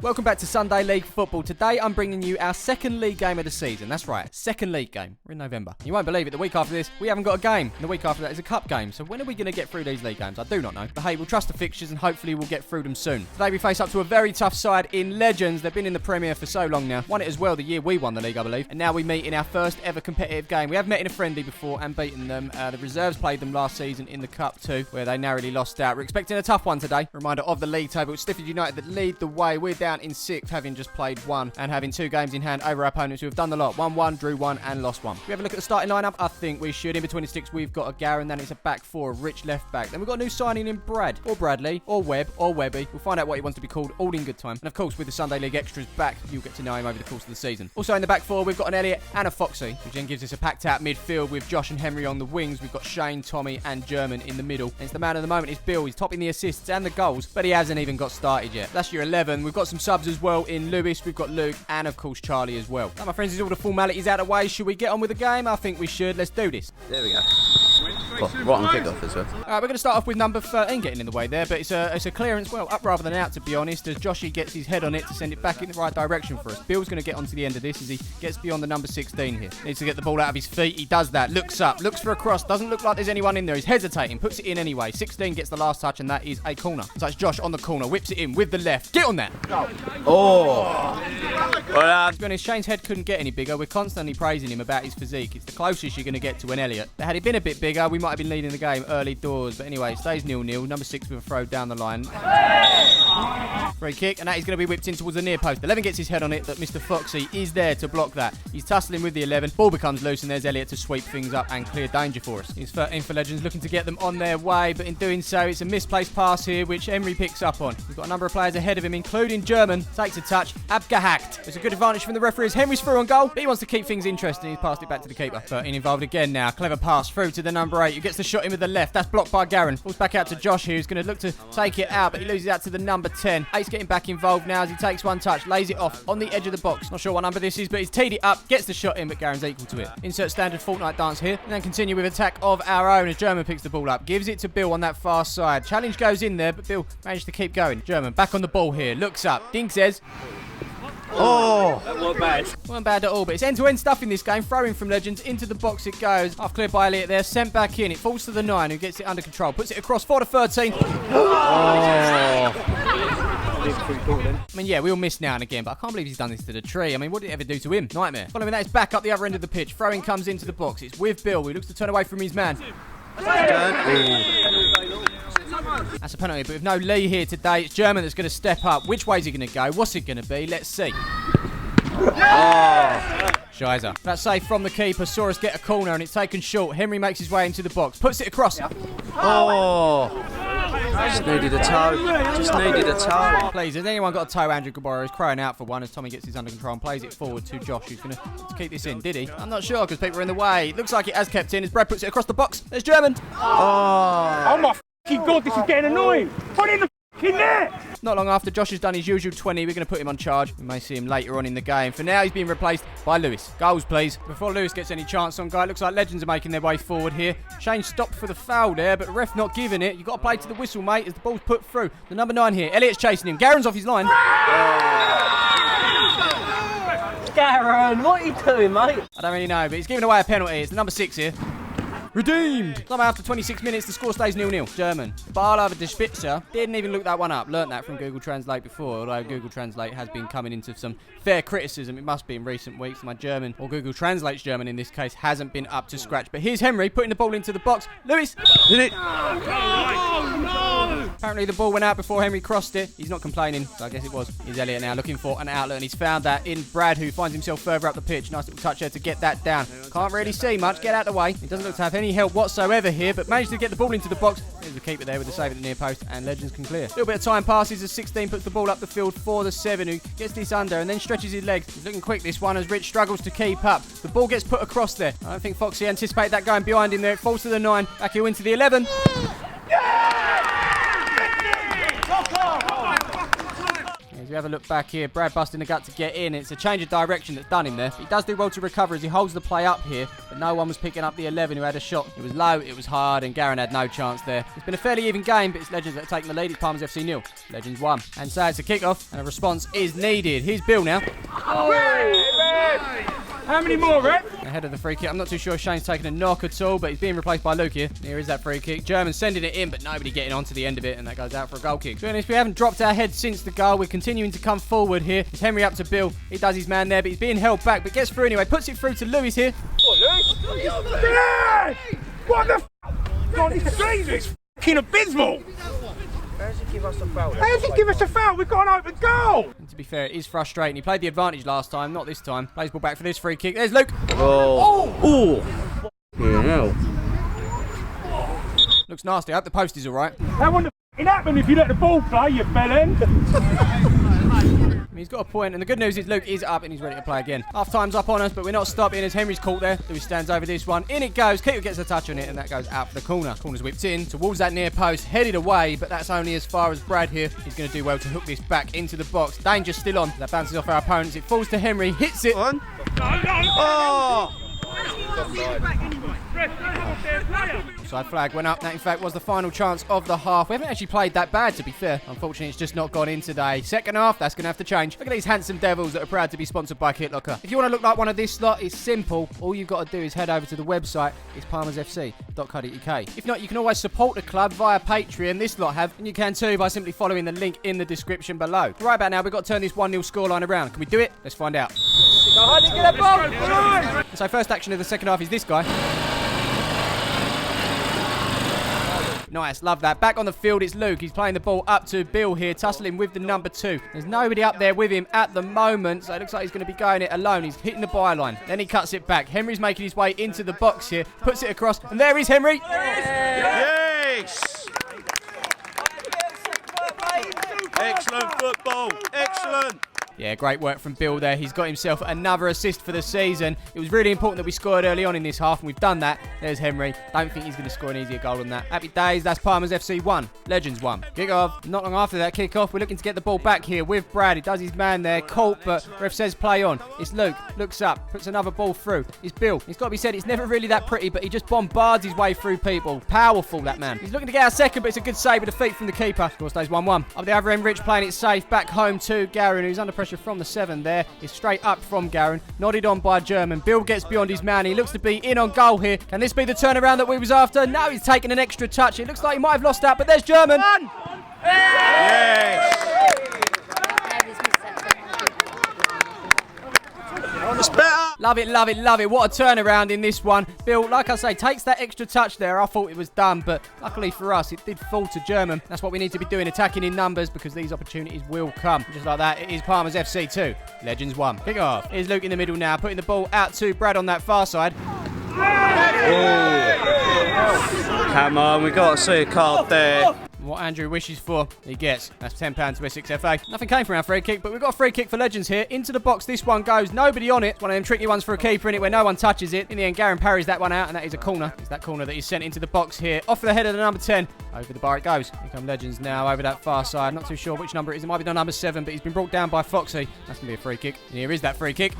Welcome back to Sunday League Football. Today I'm bringing you our second league game of the season. That's right, second league game. We're in November. You won't believe it, the week after this, we haven't got a game. And the week after that is a cup game. So when are we going to get through these league games? I do not know. But hey, we'll trust the fixtures and hopefully we'll get through them soon. Today we face up to a very tough side in Legends. They've been in the Premier for so long now. Won it as well the year we won the league, I believe. And now we meet in our first ever competitive game. We have met in a friendly before and beaten them. The reserves played them last season in the Cup too, where they narrowly lost out. We're expecting a tough one today. Reminder of the league table. It's Sheffield United that lead the way. We're down in 6th, having just played one and having 2 games in hand over our opponents who have done the lot. 1-1, drew 1 and lost 1. We have a look at the starting lineup. I think we should. In between the sticks, we've got a Garen, then it's a back 4, a Rich left back. Then we've got a new signing in Brad, or Bradley, or Webb, or Webby. We'll find out what he wants to be called, all in good time. And of course, with the Sunday League extras back, you'll get to know him over the course of the season. Also in the back 4, we've got an Elliot and a Foxy, which then gives us a packed out midfield with Josh and Henry on the wings. We've got Shane, Tommy and German in the middle. And it's the man of the moment is Bill. He's topping the assists and the goals, but he hasn't even got started yet. That's your 11. We've got some subs as well in Lewis. We've got Luke and of course Charlie as well. Now my friends, is all the formalities out of the way. Should we get on with the game? I think we should. Let's do this. There we go. Right on kick-off as well. Alright, we're going to start off with number 13 getting in the way there, but it's a clearance, well, up rather than out to be honest, as Joshy gets his head on it to send it back in the right direction for us. Bill's going to get onto the end of this as he gets beyond the number 16 here. Needs to get the ball out of his feet. He does that. Looks up. Looks for a cross. Doesn't look like there's anyone in there. He's hesitating. Puts it in anyway. 16 gets the last touch and that is a corner. So it's Josh on the corner. Whips it in with the left. Get on that. Oh. Well, to be honest, Shane's head couldn't get any bigger. We're constantly praising him about his physique. It's the closest you're going to get to an Elliot. But had he been a bit bigger, we might have been leading the game early doors. But anyway, it stays 0-0. Number 6 with a throw down the line. Free kick, and that is going to be whipped in towards the near post. 11 gets his head on it, but Mr. Foxy is there to block that. He's tussling with the 11. Ball becomes loose, and there's Elliot to sweep things up and clear danger for us. He's 13 for Legends, looking to get them on their way, but in doing so, it's a misplaced pass here, which Emery picks up on. We've got a number of players ahead of him, including German. Takes a touch. Abgehakt. It's a good advantage from the referees. Henry's through on goal, but he wants to keep things interesting. He's passed it back to the keeper. 13 involved again now. Clever pass through to the number 8, who gets the shot in with the left. That's blocked by Garen. Falls back out to Josh, who's going to look to take it out, but he loses out to the number 10. 8's getting back involved now as he takes one touch, lays it off on the edge of the box. Not sure what number this is, but he's teed it up, gets the shot in, but Garen's equal to it. Insert standard Fortnite dance here, and then continue with attack of our own as German picks the ball up, gives it to Bill on that far side. Challenge goes in there, but Bill managed to keep going. German back on the ball here, looks up, Dink says, oh, that wasn't bad. Wasn't bad at all, but it's end-to-end stuff in this game. Throwing from Legends, into the box it goes. Half cleared by Elliot there, sent back in. It falls to the 9, who gets it under control. Puts it across for the 13. Oh. I mean, yeah, we all miss now and again, but I can't believe he's done this to the tree. I mean, what did it ever do to him? Nightmare. Following that, it's back up the other end of the pitch. Throwing comes into the box. It's with Bill, who looks to turn away from his man. That's a penalty, but with no Lee here today, it's German that's going to step up. Which way is he going to go? What's it going to be? Let's see. Oh. Shizer. That's safe from the keeper. Saw us get a corner and it's taken short. Henry makes his way into the box. Puts it across. Oh. Just needed a toe. Just needed a toe. Please, has anyone got a toe? Andrew Gaboro is crying out for one as Tommy gets his under control and plays it forward to Josh, who's going to keep this in. Did he? I'm not sure because people are in the way. Looks like it has kept in as Brad puts it across the box. There's German. Oh my f***ing God, this is getting annoying. Put it in the f***ing net. Not long after Josh has done his usual 20, we're going to put him on charge. We may see him later on in the game. For now, he's being replaced by Lewis. Goals, please. Before Lewis gets any chance on guy, it looks like Legends are making their way forward here. Shane stopped for the foul there, but ref not giving it. You've got to play to the whistle, mate, as the ball's put through. The number 9 here. Elliot's chasing him. Garen's off his line. Garen, what are you doing, mate? I don't really know, but he's giving away a penalty. It's the number 6 here. Redeemed! Somehow after 26 minutes, the score stays 0-0. German. Barlover de Spitzer didn't even look that one up. Learnt that from Google Translate before, although Google Translate has been coming into some fair criticism. It must be in recent weeks. My German, or Google Translate's German in this case, hasn't been up to scratch. But here's Henry putting the ball into the box. Lewis! Did it? No! Apparently the ball went out before Henry crossed it. He's not complaining, so I guess it was. Here's Elliot now looking for an outlet, and he's found that in Brad, who finds himself further up the pitch. Nice little touch there to get that down. Can't really see much. Get out of the way. He doesn't look to have any help whatsoever here, but managed to get the ball into the box. There's the keeper there with the save at the near post, and Legends can clear. A little bit of time passes as 16 puts the ball up the field for the 7, who gets this under and then stretches his legs. He's looking quick this one as Rich struggles to keep up. The ball gets put across there. I don't think Foxy anticipated that going behind him there. It falls to the 9. Back heel into the 11. we have a look back here, Brad busting the gut to get in. It's a change of direction that's done him there. He does do well to recover as he holds the play up here, but no one was picking up the 11 who had a shot. It was low, it was hard, and Garen had no chance there. It's been a fairly even game, but it's Legends that are taking the lead. It's Palmer's FC 0. Legends 1. And so it's a kick-off, and a response is needed. Here's Bill now. How many more, Red? Ahead of the free kick. I'm not too sure if Shane's taking a knock at all, but he's being replaced by Luke here. Here is that free kick. German sending it in, but nobody getting onto the end of it, and that goes out for a goal kick. To be honest, we haven't dropped our head since the goal. We're continuing to come forward here. It's Henry up to Bill. He does his man there, but he's being held back, but gets through anyway. Puts it through to Lewis here. Yeah! What the f***? God, this game is f***ing abysmal. How does he give us a foul? How does he give us a foul? We've got an open goal. And to be fair, it is frustrating. He played the advantage last time, not this time. Plays ball back for this free kick. There's Luke. Oh. Yeah. Looks nasty. I hope the post is all right. That wouldn't have happened if you let the ball play, you bellend. He's got a point, and the good news is Luke is up and he's ready to play again. Half time's up on us, but we're not stopping as Henry's caught there. Lewis stands over this one. In it goes. Keeper gets a touch on it, and that goes out for the corner. Corner's whipped in towards that near post, headed away, but that's only as far as Brad here. He's going to do well to hook this back into the box. Danger still on. That bounces off our opponents. It falls to Henry, hits it. Oh! Side flag went up. That, in fact, was the final chance of the half. We haven't actually played that bad, to be fair. Unfortunately, it's just not gone in today. Second half, that's going to have to change. Look at these handsome devils that are proud to be sponsored by KitLocker. If you want to look like one of this lot, it's simple. All you've got to do is head over to the website. It's palmersfc.co.uk. If not, you can always support the club via Patreon. This lot have, and you can too by simply following the link in the description below. Right about now, we've got to turn this 1-0 scoreline around. Can we do it? Let's find out. So first action of the second half is this guy. Nice, love that. Back on the field, it's Luke. He's playing the ball up to Bill here, tussling with the number 2. There's nobody up there with him at the moment, so it looks like he's going to be going it alone. He's hitting the byline. Then he cuts it back. Henry's making his way into the box here, puts it across, and there is Henry. Yes! Excellent football. Excellent. Yeah, great work from Bill there. He's got himself another assist for the season. It was really important that we scored early on in this half, and we've done that. There's Henry. Don't think he's going to score an easier goal than that. Happy days. That's Palmer's FC 1. Legends 1. Kick off. Not long after that kick off, we're looking to get the ball back here with Brad. He does his man there. Caught, but ref says play on. It's Luke. Looks up. Puts another ball through. It's Bill. It's got to be said, it's never really that pretty, but he just bombards his way through people. Powerful, that man. He's looking to get our second, but it's a good save with a feat from the keeper. Score stays 1-1. Up the other end, Rich playing it safe. Back home to Garen, who's under pressure from the 7 there. Is straight up from Garen. Nodded on by German. Bill gets beyond his man. He looks to be in on goal here. Can this be the turnaround that we was after? Now he's taking an extra touch. It looks like he might have lost out, but there's German. Yes! It's better. Love it, love it, love it. What a turnaround in this one. Bill, like I say, takes that extra touch there. I thought it was done, but luckily for us, it did fall to German. That's what we need to be doing, attacking in numbers, because these opportunities will come. Just like that, it is Palmer's FC 2. Legends 1. Kick off. Here's Luke in the middle now, putting the ball out to Brad on that far side. Oh. Come on, we got to see a card there. What Andrew wishes for, he gets. That's £10 to Essex FA. Nothing came from our free kick, but we've got a free kick for Legends here. Into the box, this one goes. Nobody on it. One of them tricky ones for a keeper in it where no one touches it. In the end, Garen parries that one out, and that is a corner. It's that corner that is sent into the box here. Off the head of the number 10. Over the bar it goes. Here come Legends now over that far side. Not too sure which number it is. It might be the number 7, but he's been brought down by Foxy. That's going to be a free kick. And here is that free kick.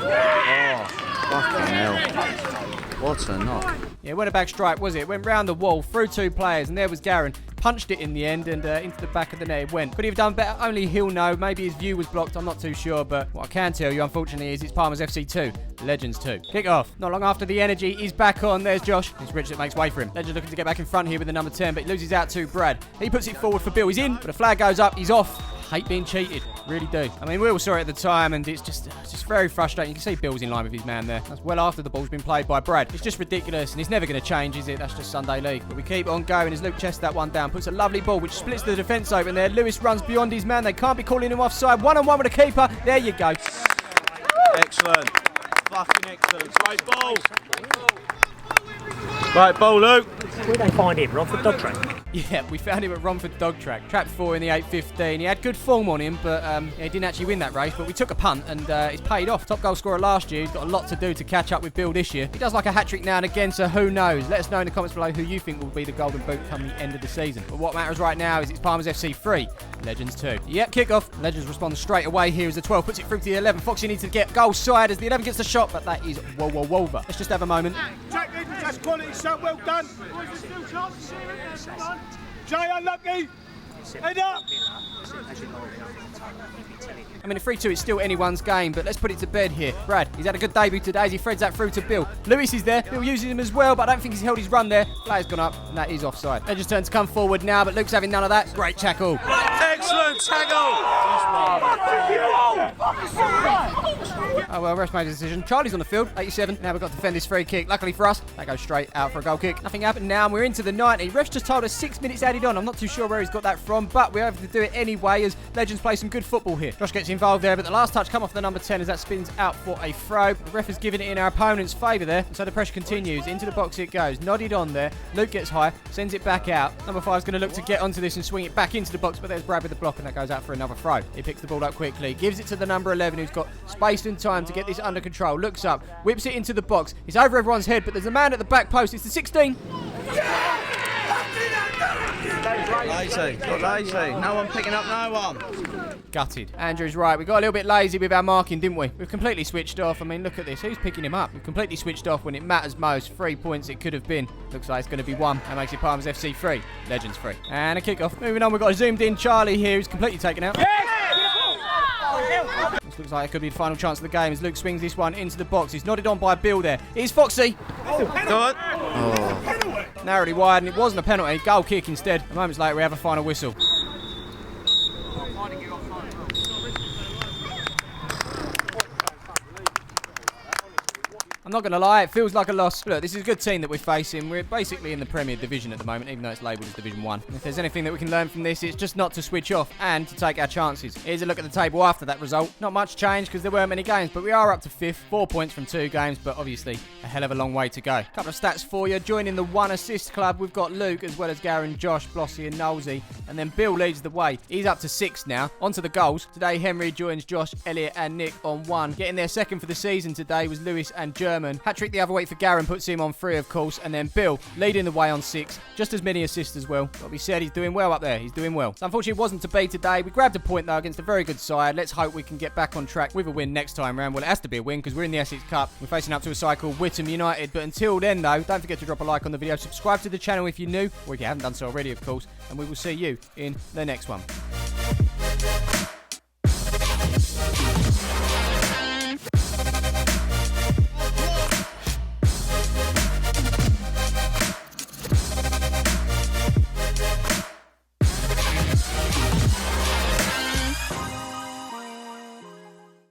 Oh, fucking hell. What a knock. Yeah, it went a back strike, was it? Went round the wall, through 2 players, and there was Garen. Punched it in the end, and into the back of the net it went. Could he have done better? Only he'll know. Maybe his view was blocked. I'm not too sure, but what I can tell you, unfortunately, is it's Palmer's FC 2. Legends 2. Kick off. Not long after the energy is back on. There's Josh. It's Rich that makes way for him. Legends looking to get back in front here with the number 10, but he loses out to Brad. He puts it forward for Bill. He's in, but the flag goes up. He's off. Hate being cheated. Really do. I mean, we all saw it at the time, and it's just very frustrating. You can see Bill's in line with his man there. That's well after the ball's been played by Brad. It's just ridiculous, and it's never going to change, is it? That's just Sunday League. But we keep on going as Luke chests that one down. Puts a lovely ball, which splits the defence open there. Lewis runs beyond his man. They can't be calling him offside. One-on-one with the keeper. There you go. Excellent. Fucking excellent. Great ball. Right, ball, Luke. Where they find him? Romford Dog Track. Yeah, we found him at Romford Dog Track. Trapped 4 in the 8.15. He had good form on him, but he didn't actually win that race. But we took a punt, and it's paid off. Top goal scorer last year. He's got a lot to do to catch up with Bill this year. He does like a hat-trick now and again, so who knows? Let us know in the comments below who you think will be the golden boot come the end of the season. But what matters right now is it's Palmers FC 3, Legends 2. Yep, kick-off. Legends respond straight away here as the 12 puts it through to the 11. Foxy needs to get goal side as the 11 gets the shot, but that is Wover. Let's just have a moment. Jack Edwards, that's quality shot, well done. Jay, unlucky. Head up. I mean, a 3-2 is still anyone's game, but let's put it to bed here. Brad, he's had a good debut today as he threads that through to Bill. Lewis is there. Bill uses him as well, but I don't think he's held his run there. Player's gone up, and that is offside. Legends turn to come forward now, but Luke's having none of that. Great tackle. Excellent tackle. Oh, well, ref made a decision. Charlie's on the field, 87. Now we've got to defend this free kick. Luckily for us, that goes straight out for a goal kick. Nothing happened now, and we're into the 90. Ref's just told us 6 minutes added on. I'm not too sure where he's got that from, but we're able to do it anyway as Legends play some good football here. Josh gets involved there, but the last touch come off the number 10 as that spins out for a throw. The ref has given it in our opponent's favour there, so the pressure continues. Into the box it goes. Nodded on there. Luke gets high, sends it back out. Number 5 is going to look to get onto this and swing it back into the box, but there's Brad with the block, and that goes out for another throw. He picks the ball up quickly, gives it to the number 11 who's got space and time to get this under control. Looks up, whips it into the box. It's over everyone's head, but there's a man at the back post. It's the 16. Lazy, got lazy. No one picking up no one. Gutted. Andrew's right. We got a little bit lazy with our marking, didn't we? We've completely switched off. I mean, look at this. Who's picking him up? We've completely switched off when it matters most. 3 points it could have been. Looks like it's going to be 1. That makes it Palmers FC 3. Legends 3. And a kick-off. Moving on, we've got a zoomed-in Charlie here who's completely taken out. This looks like it could be the final chance of the game as Luke swings this one into the box. He's nodded on by Bill there. Here's Foxy. Go on. Oh. Narrowly wide, and it wasn't a penalty. Goal kick instead. A moments later, we have a final whistle. I'm not going to lie, it feels like a loss. Look, this is a good team that we're facing. We're basically in the Premier Division at the moment, even though it's labelled as Division 1. And if there's anything that we can learn from this, it's just not to switch off and to take our chances. Here's a look at the table after that result. Not much change because there weren't many games, but we are up to 5th. 4 points from 2 games, but obviously a hell of a long way to go. Couple of stats for you. Joining the 1 assist club, we've got Luke, as well as Garen, Josh, Blossy and Knowlesy. And then Bill leads the way. He's up to 6 now. On to the goals. Today, Henry joins Josh, Elliot and Nick on 1. Getting their second for the season today was Lewis and German. Hat-trick the other way for Garen, puts him on 3, of course. And then Bill leading the way on 6. Just as many assists as well. But we said he's doing well up there. He's doing well. So unfortunately, it wasn't to be today. We grabbed a point, though, against a very good side. Let's hope we can get back on track with a win next time round. Well, it has to be a win because we're in the Essex Cup. We're facing up to a side called Witham United. But until then, though, don't forget to drop a like on the video. Subscribe to the channel if you're new, or if you haven't done so already, of course. And we will see you in the next one.